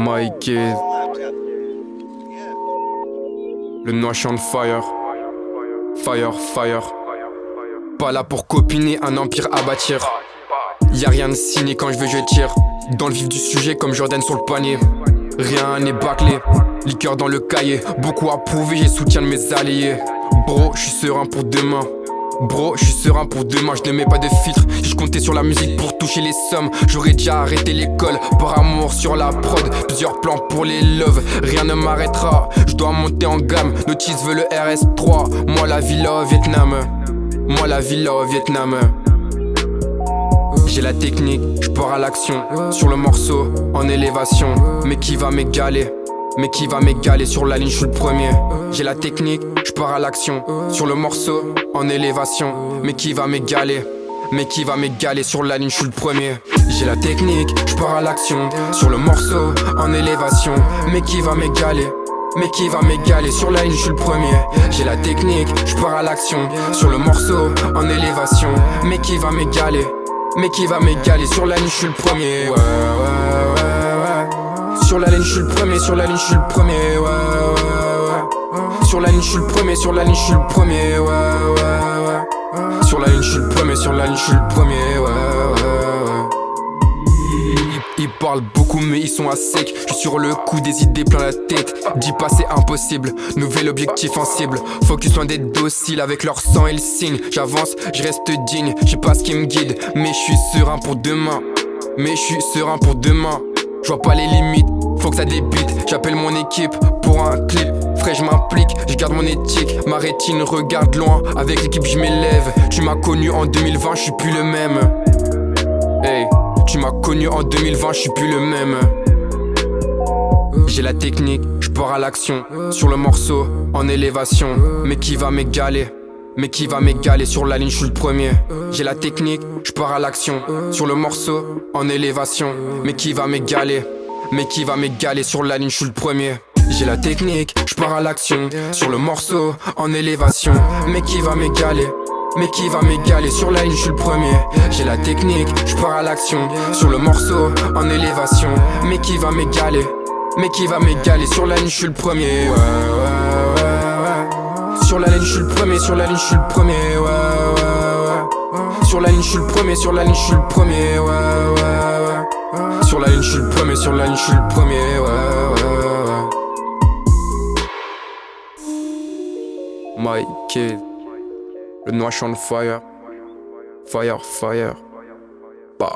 Mikey, le noix chante fire. Fire, fire. Pas là pour copiner, un empire à bâtir. Y'a rien de ciné quand je veux je tire. Dans le vif du sujet comme Jordan sur le panier. Rien n'est bâclé, liqueur dans le cahier. Beaucoup à prouver, j'ai soutien de mes alliés. Bro, je suis serein pour demain. Bro, je suis serein pour demain, je ne mets pas de filtre. Si je comptais sur la musique pour toucher les sommes, j'aurais déjà arrêté l'école. Par amour sur la prod, plusieurs plans pour les loves. Rien ne m'arrêtera, je dois monter en gamme. Notice veut le RS3, moi la villa au Vietnam. Moi la villa au Vietnam. J'ai la technique, je pars à l'action. Sur le morceau, en élévation. Mais qui va m'égaler? Mais qui va m'égaler? Sur la ligne, je suis le premier. J'ai la technique, je pars à l'action. Sur le morceau, en élévation. Mais qui va m'égaler? Mais qui va m'égaler? Sur la ligne, je suis le premier. J'ai la technique, je pars à l'action. Sur le morceau, en élévation. Mais qui va m'égaler? Mais qui va m'égaler? Sur la ligne, je suis le premier. J'ai la technique, je pars à l'action. Sur le morceau, en élévation. Mais qui va m'égaler? Mais qui va m'égaler? Sur la ligne, je suis le premier. Ouais, ouais, ouais, ouais. Sur la ligne, je suis le premier. Sur la ligne, je suis le premier. Ouais, ouais, ouais. Sur la ligne, je suis le premier. Sur la ligne, je suis le premier. Ouais, ouais, ouais. Sur la ligne, je suis le premier. Sur la ligne, je suis le premier. Ouais, ouais, ouais. Ils parlent beaucoup mais ils sont à sec. Je suis sur le coup, des idées plein la tête. Dis pas c'est impossible, nouvel objectif en cible. Focus loin d'être docile, avec leur sang et le signe. J'avance, je reste digne, je sais pas ce qui me guide. Mais je suis serein pour demain. Mais je suis serein pour demain. Je vois pas les limites, faut que ça débite. J'appelle mon équipe pour un clip. Frère je m'implique, je garde mon éthique. Ma rétine regarde loin, avec l'équipe je m'élève. Tu m'as connu en 2020, je suis plus le même. Hey, tu m'as connu en 2020, je suis plus le même. J'ai la technique, je pars à l'action. Sur le morceau, en élévation. Mais qui va m'égaler? Mais qui va m'égaler? Sur la ligne, je suis le premier. J'ai la technique, je pars à l'action. Sur le morceau, en élévation. Mais qui va m'égaler? Mais qui va m'égaler? Sur la ligne, je suis le premier. J'ai la technique, je pars à l'action. Sur le morceau, en élévation. Mais qui va m'égaler? Mais qui va m'égaler? Sur la ligne, je suis le premier. J'ai la technique, je pars à l'action. Sur le morceau, en élévation. Mais qui va m'égaler? Mais qui va m'égaler? Sur la ligne, je suis le premier. Ouais, ouais, ouais, ouais. Sur la ligne, je suis le premier. Sur la ligne, je suis le premier. Ouais, ouais, ouais. Sur la ligne, je suis le premier. Sur la ligne, je suis le premier. Ouais, ouais, ouais. Sur la ligne, je suis le premier. Sur la ligne, je suis le premier. Ouais, ouais, ouais. Mikey, le noix chante fire. Fire, fire. Bah.